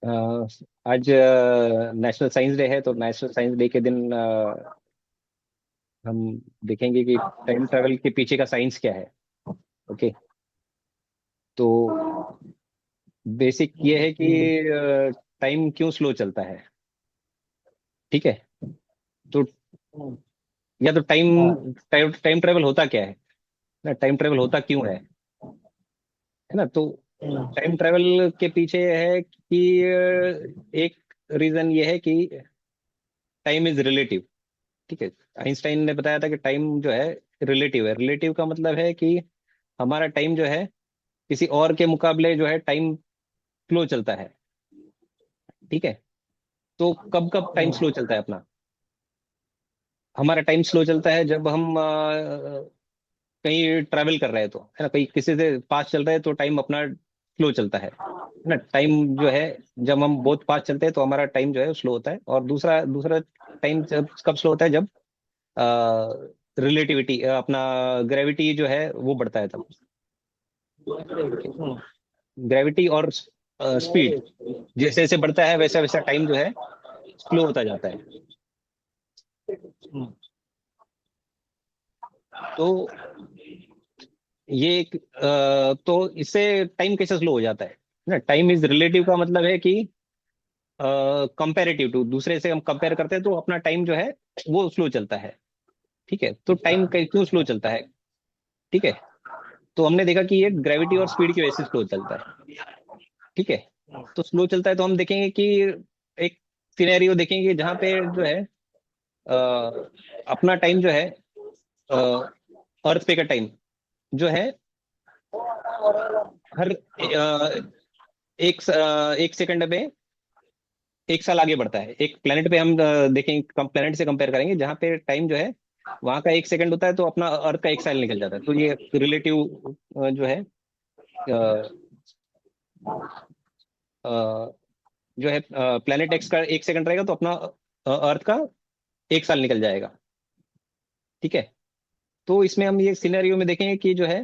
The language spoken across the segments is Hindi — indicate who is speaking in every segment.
Speaker 1: अ, आज नेशनल साइंस डे है, तो नेशनल साइंस डे के दिन हम देखेंगे कि टाइम ट्रैवल के पीछे का साइंस क्या है। ओके। तो बेसिक ये है कि टाइम क्यों स्लो चलता है। ठीक है। तो या तो टाइम टाइम टाइम ट्रैवल होता क्या है ना, टाइम ट्रैवल होता क्यों है ना। तो टाइम ट्रैवल के पीछे है कि एक रीजन ये है कि टाइम इज रिलेटिव। ठीक है। आइंस्टाइन ने बताया था कि टाइम जो है रिलेटिव है। रिलेटिव का मतलब है कि हमारा टाइम जो है किसी और के मुकाबले जो है टाइम स्लो चलता है। ठीक है। तो कब कब टाइम स्लो चलता है अपना। हमारा टाइम स्लो चलता है जब हम कहीं ट्रैवल कर रहे हैं, तो है ना, कहीं किसी से पास चल रहे हैं तो टाइम अपना स्लो चलता है ना। टाइम जो है जब हम बहुत पास चलते हैं तो हमारा टाइम जो है स्लो होता है। और दूसरा दूसरा टाइम जब कब स्लो होता है, जब रिलेटिविटी अपना ग्रेविटी जो है वो बढ़ता है तब। ओके। ग्रेविटी और स्पीड जैसे जैसे बढ़ता है वैसा वैसा टाइम जो है स्लो होता जाता है। तो ये एक तो इससे टाइम कैसे स्लो हो जाता है ना। टाइम इज रिलेटिव का मतलब है कि कंपेरेटिव टू दूसरे से हम कंपेयर करते हैं तो अपना टाइम जो है वो स्लो चलता है। ठीक है। तो टाइम क्यों स्लो चलता है। ठीक है। तो हमने देखा कि ये ग्रेविटी और स्पीड की वजह से स्लो चलता है। ठीक है। तो स्लो चलता है तो हम देखेंगे कि एक सिनेरियो देखेंगे जहां पे जो है अ, अपना टाइम जो है अर्थ पे का टाइम जो है हर एक सेकंड में एक साल आगे बढ़ता है। एक प्लेनेट पे हम देखेंगे, प्लेनेट से कंपेयर करेंगे जहां पे टाइम जो है वहां का एक सेकंड होता है तो अपना अर्थ का एक साल निकल जाता है। तो ये रिलेटिव जो है अ, जो है प्लेनेट एक्स का एक सेकंड रहेगा तो अपना अर्थ का एक साल निकल जाएगा। ठीक है। तो इसमें हम ये सिनेरियो में देखेंगे कि जो है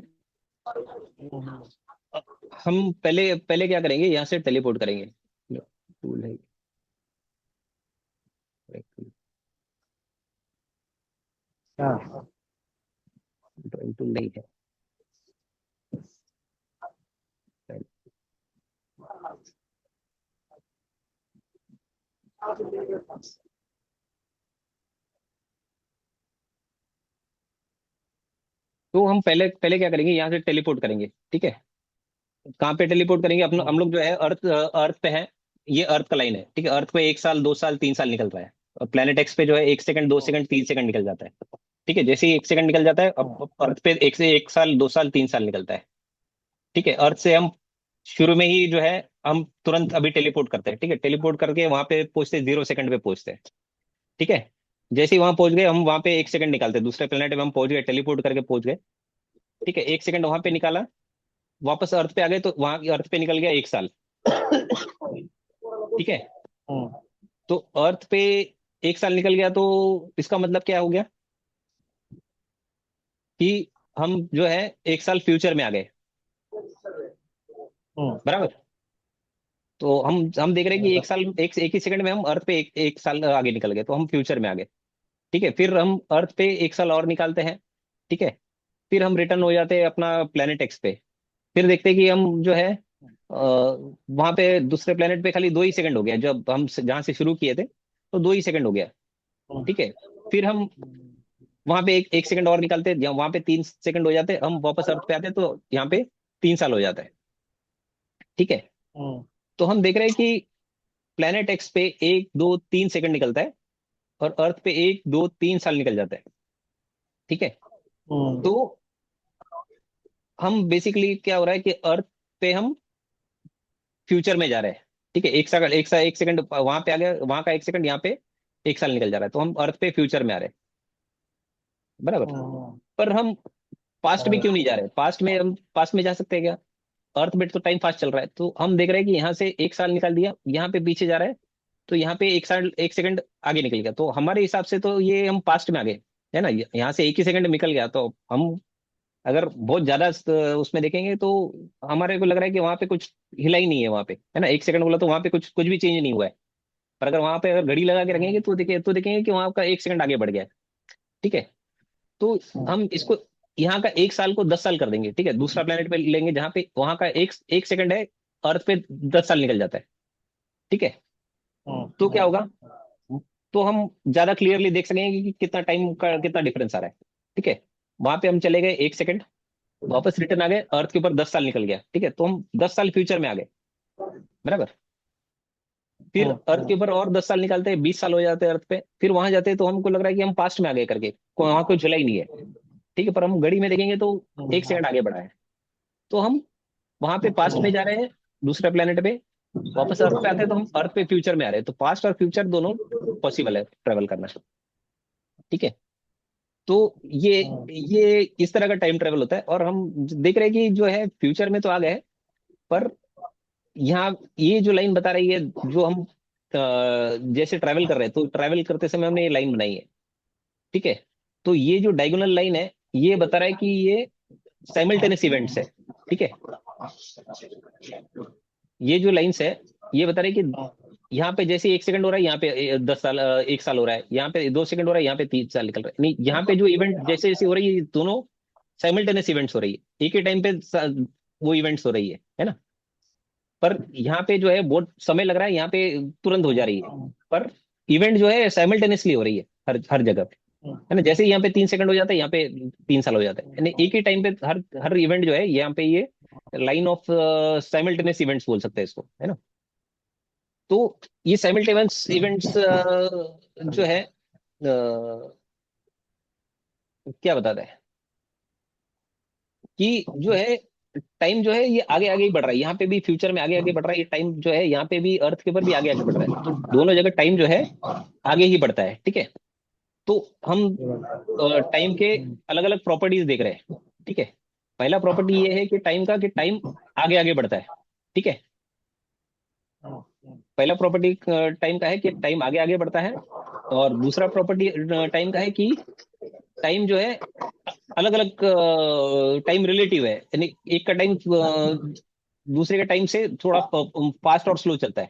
Speaker 1: अ, हम पहले पहले क्या करेंगे, यहाँ से टेलीपोर्ट करेंगे। टूल है। हाँ, ड्राइंग टूल नहीं है। तो हम पहले पहले क्या करेंगे, यहाँ से टेलीपोर्ट करेंगे। ठीक है। कहाँ पे टेलीपोर्ट करेंगे, अपन हम लोग जो है अर्थ अर्थ पे है। ये अर्थ का लाइन है। ठीक है। अर्थ पे एक साल 2 साल 3 साल निकल रहा है। और प्लेनेट एक्स पे जो है 1 सेकंड 2 सेकंड 3 सेकंड निकल जाता है। ठीक है। जैसे ही 1 सेकंड निकल जाता है, अब अर्थ पे एक से 1 साल 2 साल 3 साल निकलता है। ठीक है। अर्थ से हम शुरू में ही जो है हम तुरंत अभी टेलीपोर्ट करते हैं। ठीक है। टेलीपोर्ट करके वहां पे पहुंचते 0 सेकंड पे पहुंचते हैं। ठीक है। जैसे ही वहां पहुंच गए, हम वहां पे 1 सेकंड निकालते हैं, दूसरे प्लेनेट पे हम पहुंच गए, टेलीपोर्ट करके पहुंच गए। ठीक है। 1 सेकंड वहां पे निकाला, वापस अर्थ पे आ गए तो वहां अर्थ पे निकल गया एक साल। ठीक है। तो अर्थ पे एक साल निकल गया, तो इसका मतलब क्या हो गया कि हम जो है एक साल फ्यूचर में आ गए। बराबर। तो हम देख रहे हैं कि एक साल एक ही सेकंड में हम अर्थ पे एक साल आगे निकल गए, तो हम फ्यूचर में आ गए। ठीक है। फिर हम अर्थ पे एक साल और निकालते हैं। ठीक है। फिर हम रिटर्न हो जाते हैं अपना प्लेनेट एक्स पे। फिर देखते हैं कि हम जो है वहां पे दूसरे प्लेनेट पे खाली 2 ही सेकंड हो गया, जब हम जहां से शुरू किए थे तो 2 ही सेकंड हो गया। ठीक है। फिर हम वहां पे एक सेकंड और निकालते हैं, वहां पे 3 सेकंड हो जाते हैं, हम वापस अर्थ पे आते हैं तो यहाँ पे 3 साल हो जाता है। ठीक है। तो हम देख रहे हैं कि प्लेनेट एक्स पे 1 2 3 सेकंड निकलता है और अर्थ पे 1 2 3 साल निकल जाता है। ठीक है। तो हम बेसिकली क्या हो रहा है कि अर्थ पे हम फ्यूचर में जा रहे हैं। ठीक है। एक सेकंड वहां पे आ गया, वहां का एक सेकंड यहाँ पे एक साल निकल जा रहा है, तो हम अर्थ पे फ्यूचर में आ रहे हैं। बराबर। पर हम पास्ट में क्यों नहीं जा रहे, पास्ट में हम पास्ट में जा सकते हैं क्या। अर्थ में तो टाइम फास्ट चल रहा है, तो हम देख रहे हैं कि यहाँ से एक साल निकाल दिया, यहाँ पे पीछे जा रहा है, तो यहाँ पे एक साल एक सेकंड आगे निकल गया, तो हमारे हिसाब से तो ये हम पास्ट में आ गए। है ना। यहाँ से एक ही सेकंड निकल गया तो हम अगर बहुत ज्यादा उसमें देखेंगे तो हमारे को लग रहा है कि वहां पे कुछ हिला ही नहीं है, वहां पे है ना, 1 सेकंड बोला तो वहां पे कुछ कुछ भी चेंज नहीं हुआ है। पर अगर वहां पे अगर घड़ी लगा के रखेंगे तो देखेंगे कि वहां का 1 सेकंड आगे बढ़ गया है। ठीक है। तो हम इसको यहाँ का 1 साल को 10 साल कर देंगे, ठीक है, दूसरा प्लेनेट पे लेंगे जहाँ पे वहां का एक एक सेकंड है, अर्थ पे 10 साल निकल जाता है। ठीक है। तो क्या होगा, तो हम ज्यादा क्लियरली देख सकेंगे कि कितना टाइम का कितना डिफरेंस आ रहा है। ठीक है। वहां पे हम चले गए 1 सेकंड, वापस रिटर्न आ गए, अर्थ के ऊपर 10 साल निकल गया। ठीक है, तो हम 10 साल फ्यूचर में आ गए, बराबर। फिर अर्थ के ऊपर और 10 साल निकालते हैं, 20 साल हो जाते हैं अर्थ पे, फिर वहां जाते हैं तो हमको लग रहा है कि हम पास्ट में आ गए करके, वहां कोई चला ही नहीं है। ठीक है, पर हम घड़ी में देखेंगे तो 1 सेकंड आगे बढ़ा है। तो हम वहां पे पास्ट में जा रहे हैं, दूसरे प्लेनेट पे, वापस अर्थ पे आते हैं तो हम अर्थ पे फ्यूचर में आ रहे हैं। तो पास्ट और फ्यूचर दोनों पॉसिबल है ट्रेवल करना। ठीक है। तो ये ये इस तरह का टाइम ट्रेवल होता है। और हम देख रहे हैं कि जो है फ्यूचर में तो आ गए, पर यहाँ ये जो लाइन बता रही है, जो हम जैसे ट्रैवल कर रहे हैं, तो ट्रैवल करते समय हमने ये लाइन बनाई है। ठीक है। तो ये जो डायगोनल लाइन है, ये बता रहा है कि ये साइमल्टेनियस इवेंट्स है। ठीक है। ये जो लाइंस है, ये बता रहे हैं कि यहाँ पे जैसे 1 सेकंड हो रहा है, यहाँ पे 10 साल 1 साल हो रहा है, यहाँ पे 2 सेकंड हो रहा है, यहाँ पे 3 साल निकल रहा है। नहीं, यहाँ पे जो इवेंट जैसे जैसे हो रही है, ये दोनों साइमल्टेनियस इवेंट्स हो रही है, एक ही टाइम पे वो इवेंट्स हो रही है ना। पर यहाँ पे जो है बहुत समय लग रहा है, यहाँ पे तुरंत हो जा रही है। पर इवेंट जो है साइमल्टेनियसली हो रही है हर हर जगह पे, है ना। जैसे ही यहाँ पे 3 सेकंड हो जाता है, यहाँ पे 3 साल हो जाता है, यानी एक ही टाइम पे हर हर इवेंट जो है यहाँ पे, ये लाइन ऑफ साइमल्टेनियस इवेंट्स बोल सकते हैं इसको, है ना। तो ये साइमल्टेनियस इवेंट्स जो है क्या बताता है कि जो है टाइम जो है ये आगे आगे ही बढ़ रहा है, यहाँ पे भी फ्यूचर में आगे आगे बढ़ रहा है। ये टाइम जो है यहाँ पे भी अर्थ के ऊपर भी आगे आगे बढ़ रहा है, तो दोनों जगह टाइम जो है आगे ही बढ़ता है। ठीक है। तो हम टाइम के अलग अलग प्रॉपर्टीज देख रहे हैं। ठीक है। पहला प्रॉपर्टी ये है कि टाइम का, कि टाइम आगे आगे बढ़ता है। ठीक है। पहला प्रॉपर्टी टाइम का है कि टाइम आगे आगे बढ़ता है। और दूसरा प्रॉपर्टी टाइम का है कि टाइम जो है अलग अलग टाइम रिलेटिव है, यानी एक का टाइम दूसरे के टाइम से थोड़ा फास्ट और स्लो चलता है।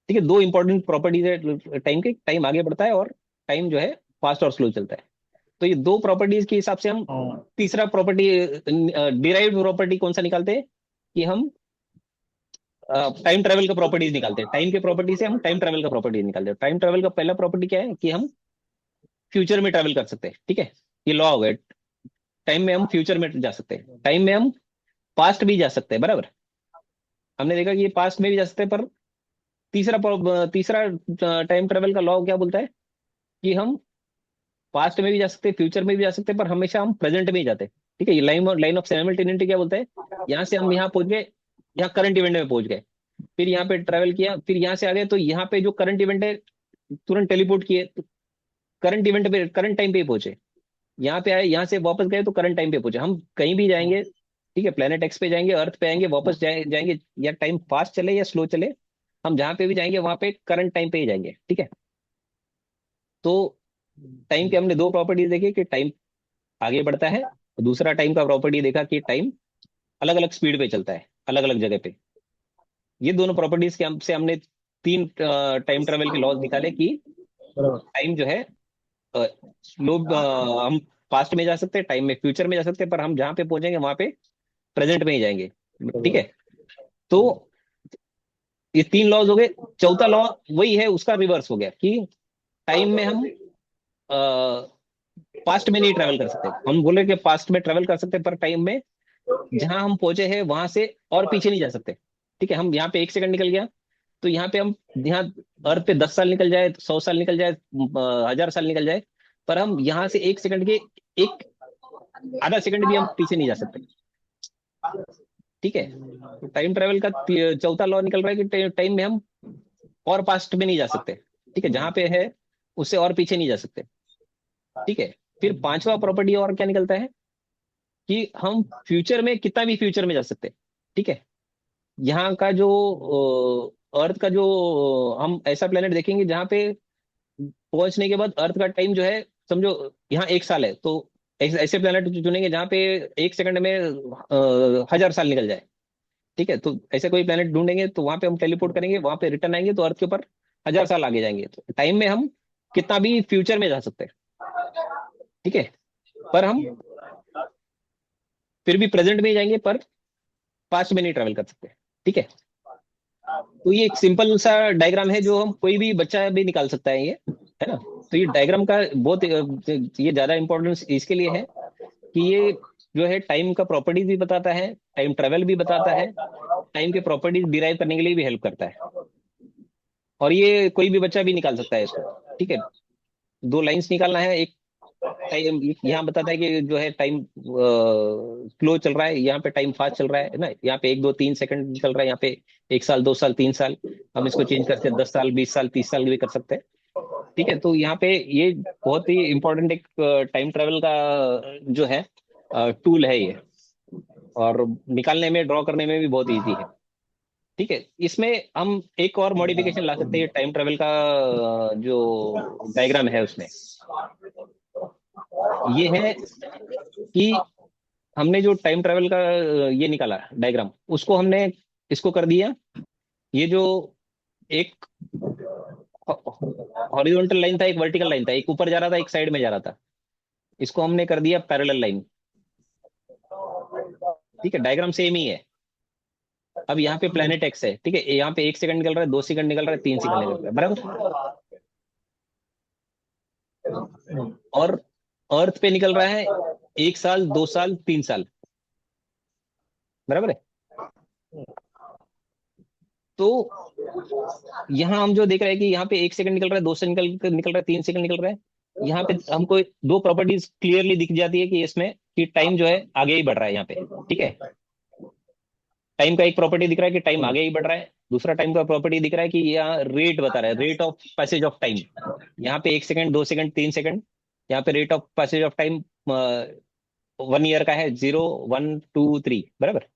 Speaker 1: ठीक है, दो इंपॉर्टेंट प्रॉपर्टीज है टाइम के, टाइम आगे बढ़ता है और टाइम जो है फास्ट और स्लो चलता है। तो ये दो प्रॉपर्टीज के हिसाब से हम तीसरा प्रॉपर्टी, डिराइव्ड प्रॉपर्टी कौन सा निकालते हैं, कि हम टाइम ट्रेवल का प्रॉपर्टीज निकालते हैं। टाइम के प्रॉपर्टी से हम टाइम ट्रेवल का प्रॉपर्टी निकालते हैं। टाइम ट्रेवल का पहला प्रॉपर्टी क्या है, कि हम फ्यूचर में ट्रेवल कर सकते हैं। ठीक है, ये लॉ हो गया। टाइम में हम फ्यूचर में जा सकते हैं, टाइम में हम पास्ट भी जा सकते हैं, बराबर। हमने देखा कि ये पास्ट में भी जा सकते हैं, पर तीसरा टाइम ट्रेवल का लॉ क्या बोलता है, कि हम पास्ट में भी जा सकते हैं, फ्यूचर में भी जा सकते हैं, पर हमेशा हम प्रेजेंट में ही जाते हैं। ठीक है, ये लाइन ऑफ साइमल्टेनिटी क्या बोलता है, यहाँ से हम यहाँ पहुंच गए, यहाँ करंट इवेंट में पहुंच गए, फिर यहाँ पे ट्रेवल किया, फिर यहाँ से आ गए, तो यहाँ पे जो करंट इवेंट है तुरंत टेलीपोर्ट किए, तो करंट इवेंट पे करंट टाइम पे ही पहुंचे। यहाँ पे आए, यहाँ से वापस गए तो करंट टाइम पे पहुंचे। हम कहीं भी जाएंगे, ठीक है, प्लेनेट एक्स पे जाएंगे, अर्थ पे आएंगे, वापस जाएंगे, या टाइम फास्ट चले या स्लो चले, हम जहाँ पे भी जाएंगे वहां पे करंट टाइम पे ही जाएंगे। ठीक है। तो टाइम के हमने दो प्रॉपर्टीज देखी, कि टाइम आगे बढ़ता है, और दूसरा टाइम का प्रॉपर्टी देखा कि टाइम अलग अलग स्पीड पे चलता है, अलग अलग जगह पे। ये दोनों प्रॉपर्टीज के हमसे हमने तीन टाइम ट्रेवल के लॉज निकाले, कि टाइम जो है स्लो, हम पास्ट में जा सकते हैं, टाइम में फ्यूचर में जा सकते हैं, पर हम जहाँ पे पहुंचेंगे वहां पे प्रेजेंट में ही जाएंगे। ठीक है। तो ये तीन लॉज हो गए। चौथा लॉ वही है, उसका रिवर्स हो गया, कि टाइम में हम पास्ट में नहीं ट्रेवल कर सकते। हम बोले कि पास्ट में ट्रेवल कर सकते हैं, पर टाइम में जहां हम पहुंचे हैं वहां से और पीछे नहीं जा सकते। ठीक है, हम यहाँ पे 1 सेकंड निकल गया, तो यहाँ पे हम, यहाँ अर्थ पे 10 साल निकल जाए, 100 साल निकल जाए, 1000 साल निकल जाए, पर हम यहाँ से 1 सेकंड के एक आधा सेकंड भी हम पीछे नहीं जा सकते। ठीक है। तो टाइम ट्रेवल का चौथा लॉ निकल रहा है कि टाइम में हम और पास्ट में नहीं जा सकते। ठीक है, जहां पे है उससे और पीछे नहीं जा सकते। ठीक है। फिर पांचवा प्रॉपर्टी और क्या निकलता है, कि हम फ्यूचर में कितना भी फ्यूचर में जा सकते हैं। ठीक है। यहाँ का जो अर्थ का जो हम ऐसा प्लेनेट देखेंगे जहां पे पहुंचने के बाद अर्थ का टाइम जो है, समझो यहाँ 1 साल है, तो ऐसे ऐसे प्लेनेट चुनेंगे जहाँ पे 1 सेकंड में 1000 साल निकल जाए। ठीक है, तो ऐसे कोई प्लेनेट ढूंढेंगे तो वहां पे हम टेलीपोर्ट करेंगे, वहां पे रिटर्न आएंगे तो अर्थ के ऊपर 1000 साल आगे जाएंगे। तो टाइम में हम कितना भी फ्यूचर में जा सकते हैं। ठीक है, पर हम फिर भी प्रेजेंट में ही जाएंगे, पर पास्ट में नहीं ट्रेवल कर सकते। ठीक है, तो ये एक सिंपल सा डायग्राम है जो हम कोई भी बच्चा भी निकाल सकता है, ये है ना। तो ये डायग्राम का बहुत ये ज्यादा इंपॉर्टेंस इसके लिए है कि ये जो है टाइम का प्रॉपर्टीज भी बताता है, टाइम ट्रेवल भी बताता है, टाइम के प्रॉपर्टीज डिराइव करने के लिए भी हेल्प करता है। और ये कोई भी बच्चा भी निकाल सकता है इसको। ठीक है, दो लाइंस निकालना है। एक टाइम यहाँ बताता है कि जो है टाइम स्लो चल रहा है, यहाँ पे टाइम फास्ट चल रहा है ना। यहाँ पे 1 2 3 सेकंड चल रहा है, यहाँ पे 1 साल 2 साल 3 साल। हम इसको चेंज करके 10 साल 20 साल 30 साल भी कर सकते हैं। ठीक है, तो यहाँ पे ये बहुत ही इंपॉर्टेंट एक टाइम ट्रेवल का जो है टूल है ये। और निकालने में ड्रॉ करने में भी बहुत इजी है। ठीक है, इसमें हम एक और मॉडिफिकेशन ला सकते हैं टाइम ट्रेवल का जो डायग्राम है उसमें। ये है कि हमने जो टाइम ट्रेवल का ये निकाला डायग्राम, उसको हमने इसको कर दिया। ये जो एक हॉरिजॉन्टल लाइन था, एक वर्टिकल लाइन था, एक ऊपर जा रहा था एक साइड में जा रहा था, इसको हमने कर दिया पैरेलल लाइन। ठीक है, डायग्राम सेम ही है। अब यहाँ पे प्लेनेट एक्स है। ठीक है, यहाँ पे 1 सेकंड निकल रहा है, 2 सेकंड निकल रहा है, 3 सेकंड निकल रहा है, बराबर। और अर्थ पे निकल रहा है 1 साल 2 साल 3 साल, बराबर है। तो यहाँ हम जो देख रहे हैं कि यहाँ पे 1 सेकंड निकल रहा है, 2 सेकंड निकल निकल रहा है, 3 सेकंड निकल रहा है। यहाँ पे हमको दो प्रॉपर्टीज क्लियरली दिख जाती है कि इसमें कि टाइम जो है आगे ही बढ़ रहा है यहाँ पे। ठीक है, टाइम का एक प्रॉपर्टी दिख रहा है कि टाइम आगे ही बढ़ रहा है। दूसरा टाइम का प्रॉपर्टी दिख रहा है कि यहाँ रेट बता रहा है, rate of passage of time. यहाँ पे 1 सेकंड 2 सेकंड 3 सेकंड, यहाँ पे rate of passage of time 1 year का है, 0 1 2 3, बराबर।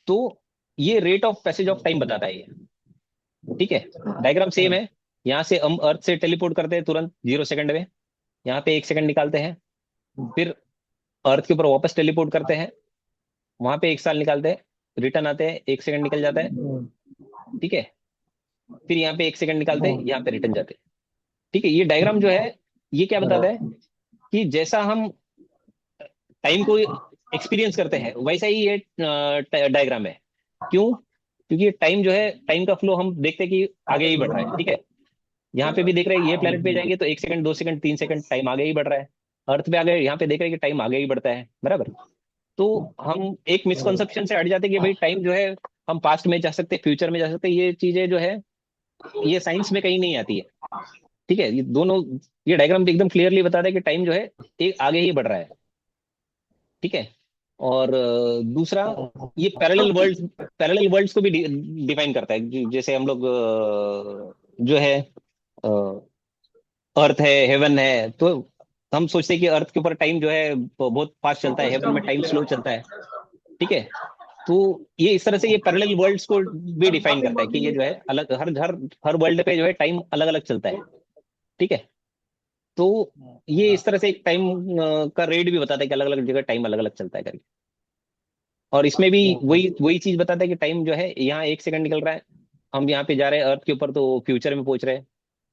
Speaker 1: तो ये rate of passage of time बताता है ये। ठीक है, डायग्राम सेम है। यहाँ से हम अर्थ से टेलीपोर्ट करते हैं तुरंत 0 सेकंड में, यहाँ पे 1 सेकंड निकालते हैं। फिर अर्थ के ऊपर वापस टेलीपोर्ट करते हैं, वहां पे 1 साल निकालते हैं, रिटर्न आते हैं, 1 सेकंड निकल जाता है। ठीक है, फिर यहाँ पे 1 सेकंड निकालते हैं, यहाँ पे रिटर्न जाते हैं। ठीक है, ये डायग्राम जो है ये क्या बताता है कि जैसा हम टाइम को एक्सपीरियंस करते हैं वैसा ही ये डायग्राम है। क्यों? क्योंकि टाइम जो है, टाइम का फ्लो हम देखते हैं कि आगे ही बढ़ रहा है। ठीक है, यहाँ पे भी देख रहे हैं, ये प्लेनेट पे जाएंगे तो 1 सेकंड 2 सेकंड 3 सेकंड टाइम आगे ही बढ़ रहा है। अर्थ पे आ गए, यहाँ पे देख रहे हैं कि टाइम आगे ही बढ़ता है, बराबर। तो हम एक मिसकंसेप्शन से हट जाते हैं कि भाई टाइम जो है हम पास्ट में जा सकते हैं, फ्यूचर में जा सकते हैं। ये चीजें जो है ये साइंस में कहीं नहीं आती है। ठीक है, ये दोनों, ये डायग्राम एकदम क्लियरली बताता है कि टाइम जो है एक आगे ही बढ़ रहा है। ठीक है, और दूसरा, ये पैरेलल वर्ल्ड्स को भी डिफाइन करता है। जैसे हम लोग जो है अर्थ है, हेवन है, तो हम सोचते हैं कि अर्थ के ऊपर टाइम जो है बहुत फास्ट चलता है, हेवन में टाइम स्लो चलता है। ठीक है, तो ये इस तरह से ये पैरेलल वर्ल्ड्स को भी डिफाइन करता है कि ये जो है अलग, हर हर हर वर्ल्ड पे जो है टाइम अलग अलग चलता है। ठीक है, तो ये इस तरह से एक टाइम का रेट भी बताता है कि अलग अलग जगह टाइम अलग अलग चलता है करके। और इसमें भी वही वही चीज बताता है कि टाइम जो है यहाँ 1 सेकंड निकल रहा है, हम यहाँ पे जा रहे हैं अर्थ के ऊपर तो फ्यूचर में पहुंच रहे हैं।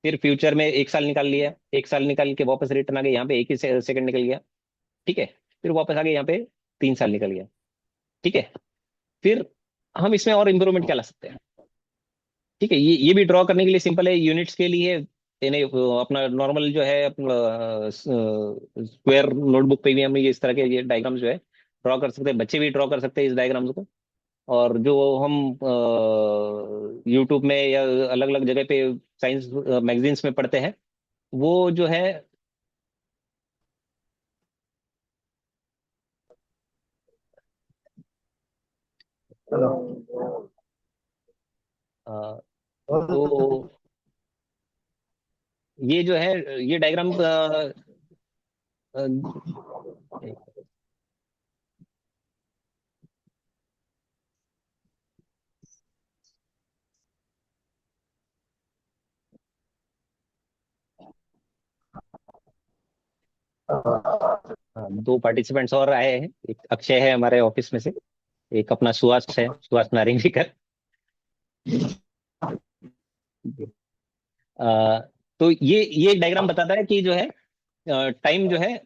Speaker 1: फिर फ्यूचर में 1 साल निकाल लिया, 1 साल निकाल के वापस रिटर्न आ गए, यहाँ पे एक ही सेकंड निकल गया। ठीक है, फिर वापस आ गए, यहाँ पे 3 साल निकल गया। ठीक है, फिर हम इसमें और इंप्रूवमेंट क्या ला सकते हैं? ठीक है, ये भी ड्रॉ करने के लिए सिंपल है, यूनिट्स के लिए यानी अपना नॉर्मल जो है अपना स्क्वायर नोटबुक पे भी हम ये इस तरह के ये डायग्राम्स जो है ड्रॉ कर सकते हैं, बच्चे भी ड्रॉ कर सकते हैं इस डायग्राम्स को। और जो हम यूट्यूब में या अलग अलग जगह पे साइंस मैगजीन्स में पढ़ते हैं, वो जो है अ, तो ये जो है ये डायग्राम हाँ, दो पार्टिसिपेंट्स और आए हैं। एक अक्षय है हमारे ऑफिस में से, एक अपना सुहास है, सुहास नारिंगीकर। अ, तो ये एक डायग्राम बताता है कि जो है टाइम जो है,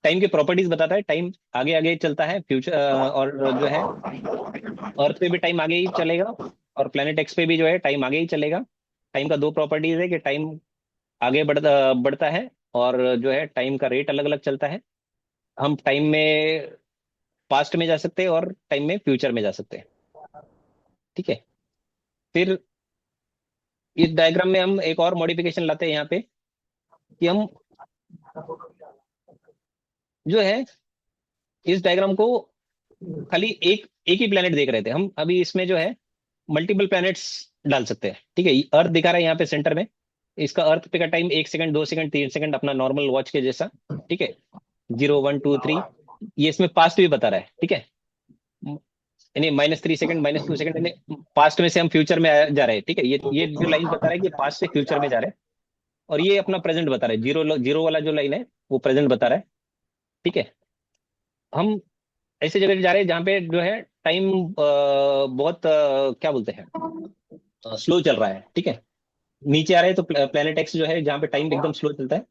Speaker 1: टाइम के प्रॉपर्टीज बताता है। टाइम आगे आगे चलता है फ्यूचर, और जो है अर्थ पे भी टाइम आगे ही चलेगा, और प्लेनेट एक्स पे भी जो है टाइम आगे ही चलेगा। टाइम का दो प्रॉपर्टीज है कि टाइम आगे बढ़ता बढ़ता है, और जो है टाइम का रेट अलग अलग चलता है। हम टाइम में पास्ट में जा सकते हैं और टाइम में फ्यूचर में जा सकते हैं। ठीक है। फिर इस डायग्राम में हम एक और मॉडिफिकेशन लाते हैं यहाँ पे, कि हम जो है इस डायग्राम को खाली एक एक ही प्लेनेट देख रहे थे, हम अभी इसमें जो है मल्टीपल प्लैनेट्स डाल सकते हैं। ठीक है, अर्थ दिखा रहा है यहाँ पे सेंटर में। इसका अर्थ पे का टाइम 1 सेकंड, 2 सेकंड, 3 सेकंड, अपना नॉर्मल वॉच के जैसा। ठीक है, 0, 1, 2, 3। ये इसमें पास्ट भी बता रहा है। ठीक है, यानी -3 सेकंड, -2 सेकंड, यानी पास्ट में से हम फ्यूचर में जा रहे हैं। ठीक है, ये जो लाइन बता रहा है कि पास्ट से फ्यूचर में जा रहे हैं। और ये अपना प्रेजेंट बता रहा है, जीरो जीरो वाला जो लाइन है वो प्रेजेंट बता रहा है। ठीक है, हम ऐसे जगह जा रहे हैं जहाँ पे जो है टाइम बहुत क्या बोलते हैं, स्लो चल रहा है। ठीक है, नीचे आ रहे हैं तो प्लेनेट एक्स जो है जहाँ पे टाइम एकदम स्लो चलता है,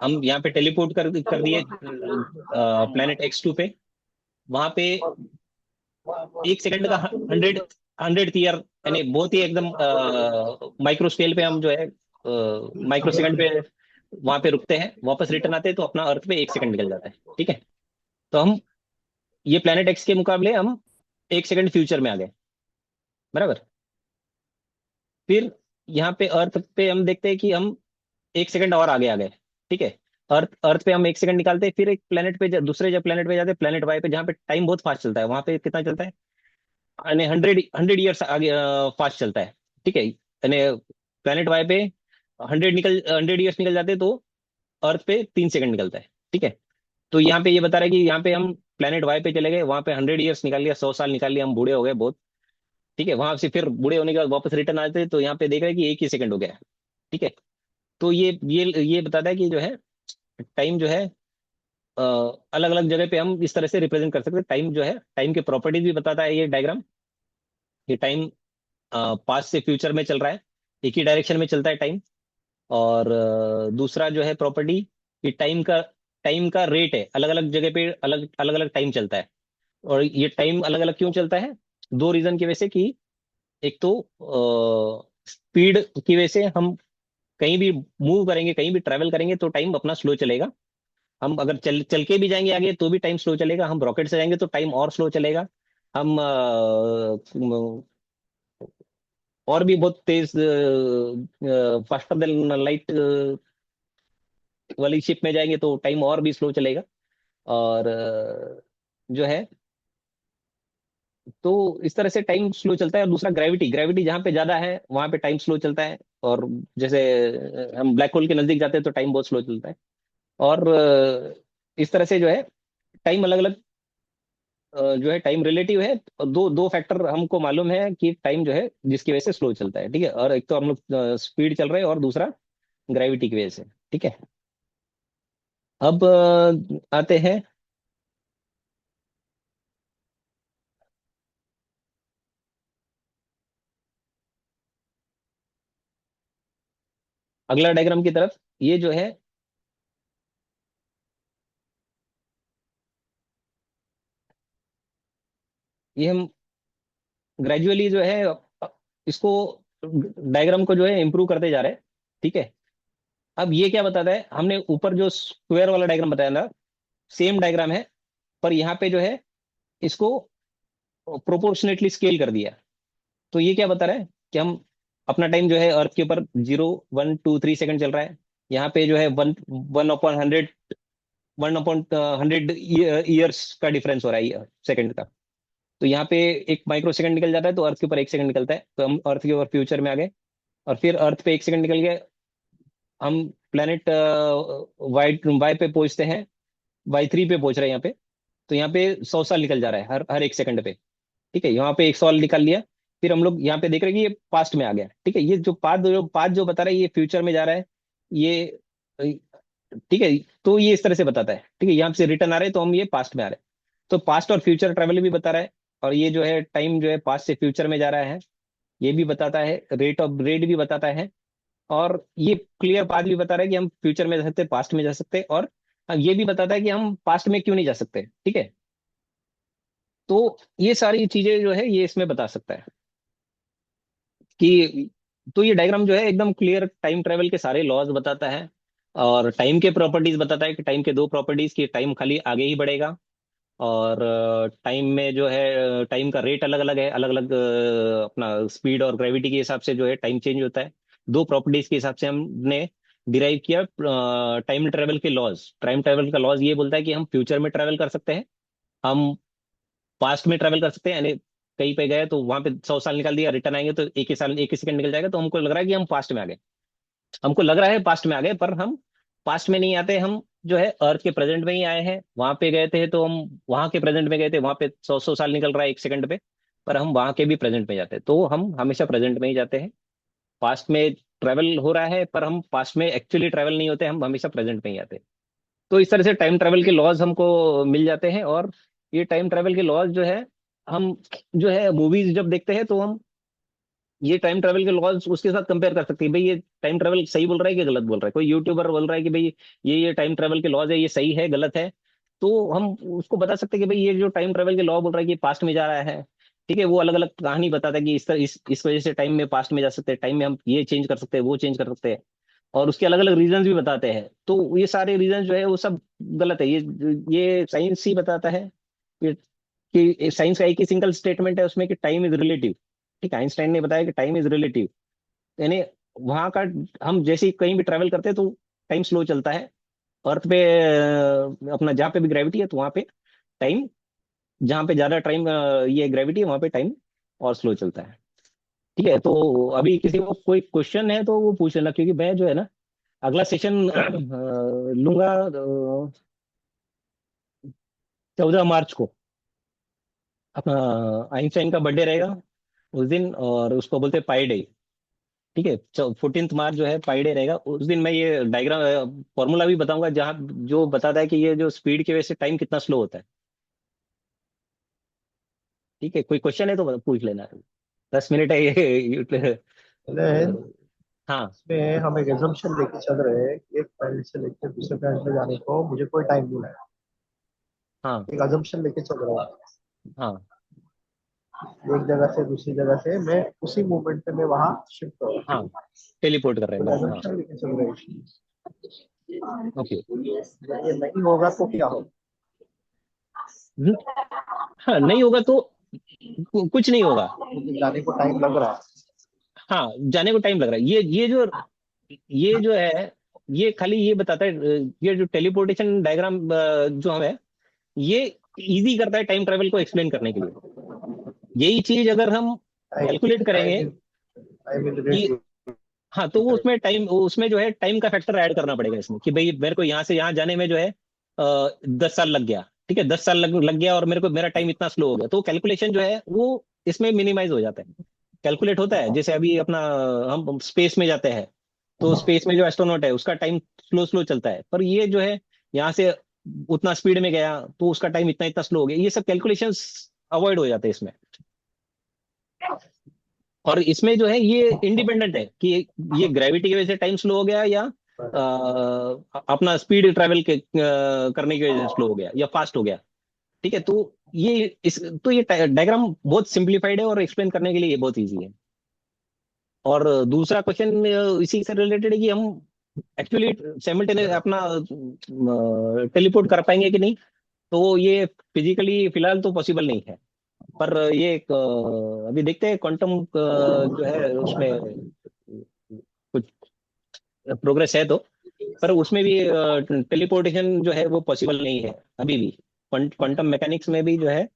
Speaker 1: हम यहाँ पे टेलीपोर्ट कर दिए प्लेनेट एक्स 2 पे। वहां पे 1 सेकंड का 100th ईयर, यानी बहुत ही एकदम माइक्रो स्केल पे हम जो है माइक्रो सेकंड पे वहां पे रुकते हैं, वापस रिटर्न आते हैं तो अपना अर्थ पे 1 सेकंड निकल जाता है। ठीक है, तो हम ये प्लेनेट एक्स के मुकाबले हम 1 सेकंड फ्यूचर में आ गए। बराबर। फिर यहाँ पे अर्थ पे हम देखते हैं कि हम 1 सेकंड और आगे आ गए। ठीक है, अर्थ अर्थ पे हम 1 सेकंड निकालते हैं, फिर एक प्लेनेट पे दूसरे जब प्लेनेट पे जाते हैं, प्लेनेट वाई पे, जहाँ पे टाइम बहुत फास्ट चलता है, वहां पे कितना चलता है, यानी 100 100 ईयर्स आगे फास्ट चलता है। ठीक है, यानी प्लेनेट वाई पे 100 ईयर्स निकल जाते हैं, तो अर्थ पे 3 सेकंड निकलता है। ठीक है, तो यहाँ पे ये बता रहा है कि यहाँ पे हम प्लेनेट वाई पे चले गए, वहां पे 100 ईयर्स निकाल लिया, 100 साल निकाल लिया, हम बूढ़े हो गए बहुत। ठीक है, वहां से फिर बूढ़े होने के बाद वापस रिटर्न आते हैं तो यहाँ पे देख रहे हैं कि 1 ही सेकंड हो गया है। ठीक है, तो ये बताता है कि जो है टाइम जो है अलग अलग जगह पे हम इस तरह से रिप्रेजेंट कर सकते हैं। टाइम जो है, टाइम के प्रॉपर्टीज भी बताता है ये डायग्राम, कि टाइम पास्ट से फ्यूचर में चल रहा है, एक ही डायरेक्शन में चलता है टाइम। और दूसरा जो है प्रॉपर्टी, कि टाइम का रेट है, अलग अलग जगह पे अलग अलग अलग टाइम चलता है। और ये टाइम अलग अलग क्यों चलता है, दो रीजन की वजह से, कि एक तो स्पीड की वजह से, हम कहीं भी मूव करेंगे, कहीं भी ट्रेवल करेंगे तो टाइम अपना स्लो चलेगा। हम अगर चल चल के भी जाएंगे आगे तो भी टाइम स्लो चलेगा, हम रॉकेट से जाएंगे तो टाइम और स्लो चलेगा। हम और भी बहुत तेज फास्टर देन लाइट वाली शिप में जाएंगे तो टाइम और भी स्लो चलेगा। और जो है, तो इस तरह से टाइम स्लो चलता है। और दूसरा ग्रेविटी, ग्रेविटी जहाँ पे ज्यादा है वहां पे टाइम स्लो चलता है। और जैसे हम ब्लैक होल के नजदीक जाते हैं तो टाइम बहुत स्लो चलता है। और इस तरह से जो है टाइम अलग अलग जो है टाइम रिलेटिव है। दो दो फैक्टर हमको मालूम है कि टाइम जो है जिसकी वजह से स्लो चलता है। ठीक है, और एक तो हम लोग स्पीड चल रहे हैं, और दूसरा ग्रेविटी की वजह से। ठीक है, अब आते हैं अगला डायग्राम की तरफ। ये जो है, ये हम ग्रेजुअली जो है इसको डायग्राम को जो है इम्प्रूव करते जा रहे हैं। ठीक है, अब ये क्या बताता है, हमने ऊपर जो स्क्वायर वाला डायग्राम बताया ना, सेम डायग्राम है, पर यहाँ पे जो है इसको प्रोपोर्शनेटली स्केल कर दिया। तो ये क्या बता रहा है, कि हम अपना टाइम जो है अर्थ के ऊपर 0, 1, 2, 3 सेकंड चल रहा है। यहाँ पे जो है one one upon hundred, 1/100 years का डिफरेंस हो रहा है सेकंड का। तो यहाँ पे एक माइक्रो सेकंड निकल जाता है, तो अर्थ के ऊपर 1 सेकंड निकलता है, तो हम अर्थ के ऊपर फ्यूचर में आ गए। और फिर अर्थ पे 1 सेकंड निकल गए, हम प्लेनेट वाई वाई पे पहुंचते हैं, वाई 3 पे पहुंच रहे हैं यहाँ पे। तो यहाँ पे 100 साल निकल जा रहा है हर हर 1 सेकंड पे। ठीक है, यहाँ पे 100 साल निकाल लिया। फिर हम लोग यहाँ पे देख रहे हैं कि ये पास्ट में आ गया। ठीक है, ये जो पाथ जो बता रहा है ये फ्यूचर में जा रहा है। ये ठीक है, तो ये इस तरह से बताता है। ठीक है, यहाँ से रिटर्न आ रहे हैं तो हम ये पास्ट में आ रहे हैं, तो पास्ट और फ्यूचर ट्रेवल भी बता रहा है। और ये जो है टाइम जो है पास्ट से फ्यूचर में जा रहा है, ये भी बताता है। रेट भी बताता है। और ये क्लियर पाथ भी बता रहा है कि हम फ्यूचर में जा सकते हैं, पास्ट में जा सकते हैं, और ये भी बताता है कि हम पास्ट में क्यों नहीं जा सकते। ठीक है, तो ये सारी चीजें जो है ये इसमें बता सकता है कि, तो ये डायग्राम जो है एकदम क्लियर टाइम ट्रेवल के सारे लॉज बताता है। और टाइम के प्रॉपर्टीज बताता है कि टाइम के दो प्रॉपर्टीज की, टाइम खाली आगे ही बढ़ेगा, और टाइम में जो है टाइम का रेट अलग अलग है, अलग अलग अपना स्पीड और ग्रेविटी के हिसाब से जो है टाइम चेंज होता है। दो प्रॉपर्टीज के हिसाब से हमने डिराइव किया टाइम ट्रेवल के लॉज। टाइम ट्रेवल का लॉज ये बोलता है कि हम फ्यूचर में ट्रेवल कर सकते हैं, हम पास्ट में ट्रेवल कर सकते हैं, यानी कहीं पे गए तो वहां पे 100 साल निकाल दिया, रिटर्न आएंगे तो एक ही साल एक ही सेकंड निकल जाएगा, तो हमको लग रहा है कि हम पास्ट में आ गए। हमको लग रहा है पास्ट में आ गए, पर हम पास्ट में नहीं आते, हम जो है अर्थ के प्रेजेंट में ही आए हैं। वहां पे गए थे तो हम वहां के प्रेजेंट में गए थे, वहां पे 100 साल निकल रहा है एक सेकंड पे, पर हम वहां के भी प्रेजेंट में जाते हैं, तो हम हमेशा प्रेजेंट में ही जाते हैं। पास्ट में ट्रेवल हो रहा है पर हम पास्ट में एक्चुअली ट्रेवल नहीं होते, हम हमेशा प्रेजेंट में ही आते हैं। तो इस तरह से टाइम ट्रेवल के लॉज हमको मिल जाते हैं। और ये टाइम ट्रेवल के लॉज जो है, हम जो है मूवीज जब देखते हैं तो हम ये टाइम ट्रेवल के लॉज उसके साथ कंपेयर कर सकते हैं, भाई ये टाइम ट्रेवल सही बोल रहा है कि गलत बोल रहा है। कोई यूट्यूबर बोल रहा है कि भाई ये टाइम ट्रेवल के लॉज है, ये सही है गलत है, तो हम उसको बता सकते हैं कि भाई ये जो टाइम ट्रेवल के लॉ बोल रहा है कि पास्ट में जा रहा है। ठीक है, वो अलग अलग कहानी बताता है कि इस तरह इस वजह से टाइम में पास्ट में जा सकते हैं, टाइम में हम ये चेंज कर सकते हैं, वो चेंज कर सकते हैं, और उसके अलग अलग रीजंस भी बताते हैं। तो ये सारे रीजन जो है वो सब गलत है, ये साइंस ही बताता है कि साइंस का एक ही सिंगल स्टेटमेंट है उसमें कि टाइम इज रिलेटिव। ठीक है, आइंस्टाइन ने बताया कि टाइम इज रिलेटिव, यानी वहां का हम जैसे ही कहीं भी ट्रेवल करते हैं तो टाइम स्लो चलता है। अर्थ पे अपना जहाँ पे भी ग्रेविटी है तो वहां पे टाइम, जहाँ पे ज्यादा टाइम ये ग्रेविटी है वहां पे टाइम और स्लो चलता है। ठीक है, तो अभी किसी को कोई क्वेश्चन है तो वो पूछ लेना, क्योंकि मैं जो है ना अगला सेशन लूंगा 14 मार्च को। अपना आइंस्टाइन का बर्थडे रहेगा उस दिन, और उसको बोलते हैं पाई डे। ठीक है, 14 मार्च जो है पाई डे रहेगा, उस दिन मैं ये डायग्राम फॉर्मूला भी बताऊंगा जहाँ जो बताता है कि ये जो स्पीड की वजह से टाइम कितना स्लो होता है। ठीक है, कोई क्वेश्चन है तो पूछ लेना। 10 मिनट है ये
Speaker 2: लेकिन
Speaker 1: हाँ।
Speaker 2: इसमें हम एक एजम्पशन लेके चल रहे हैं कि एक पॉइंट से लेकर दूसरे पॉइंट पे जाने को मुझे कोई टाइम नहीं लगा।
Speaker 1: हाँ।
Speaker 2: एक अजम्पशन लेके चल रहा हूँ,
Speaker 1: हाँ।
Speaker 2: एक जगह से दूसरी जगह से मैं उसी मोमेंट पे मैं वहां शिफ्ट हो रहा
Speaker 1: हाँ,
Speaker 2: हूँ।
Speaker 1: टेलीपोर्ट कर रहे हैं
Speaker 2: तो
Speaker 1: बस, हाँ।
Speaker 2: एजम्पशन लेके चल रहे हैं,
Speaker 1: ओके।
Speaker 2: ये नहीं होगा तो क्या होगा?
Speaker 1: हाँ, नहीं होगा तो कुछ नहीं होगा।
Speaker 2: मुझे जाने को टाइम लग रहा है।
Speaker 1: हाँ, जाने को टाइम लग रहा है, ये जो है ये खाली ये बताता है, ये जो टेलीपोर्टेशन डायग्राम जो हमें ये इजी करता है टाइम ट्रेवल को एक्सप्लेन करने के लिए। यही चीज अगर हम
Speaker 2: टाइम
Speaker 1: कैलकुलेट
Speaker 2: टाइम
Speaker 1: करेंगे
Speaker 2: इज टाइम इज
Speaker 1: कि,
Speaker 2: रिलेटिव।
Speaker 1: हाँ, तो वो उसमें जो है टाइम का फैक्टर ऐड करना पड़ेगा इसमें, कि भाई मेरे को यहाँ से यहाँ जाने में जो है 10 साल लग गया। ठीक है, 10 साल लग गया और मेरा टाइम इतना स्लो हो गया, तो कैलकुलेशन जो है वो इसमें मिनिमाइज हो जाता है। कैलकुलेट होता है, जैसे अभी अपना हम स्पेस में जाते हैं तो स्पेस में जो एस्ट्रोनॉट है उसका टाइम स्लो स्लो चलता है, पर ये जो है यहाँ से उतना स्पीड में गया तो उसका टाइम इतना इतना स्लो हो गया, ये सब कैलकुलेशंस अवॉइड हो जाते हैं इसमें। और इसमें जो है ये इंडिपेंडेंट है कि ये ग्रेविटी की वजह से टाइम स्लो हो गया, या अपना स्पीड ट्रेवल करने की वजह से स्लो हो गया या फास्ट हो गया। ठीक है, तो ये डायग्राम बहुत सिंप्लीफाइड है और एक्सप्लेन करने के लिए ये बहुत इजी है। और दूसरा क्वेश्चन इसी से रिलेटेड है कि हम एक्चुअली साइमल्टेनियस अपना टेलीपोर्ट कर पाएंगे कि नहीं। तो ये फिजिकली फिलहाल तो पॉसिबल नहीं है, पर ये एक अभी देखते हैं क्वांटम जो है उसमें कुछ प्रोग्रेस है तो, पर उसमें भी टेलीपोर्टेशन जो है वो पॉसिबल नहीं है अभी भी। क्वांटम मैकेनिक्स में भी जो है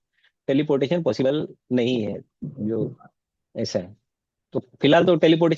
Speaker 1: टेलीपोर्टेशन पॉसिबल नहीं है, जो ऐसा है। तो फिलहाल तो टेलीपोर्टेशन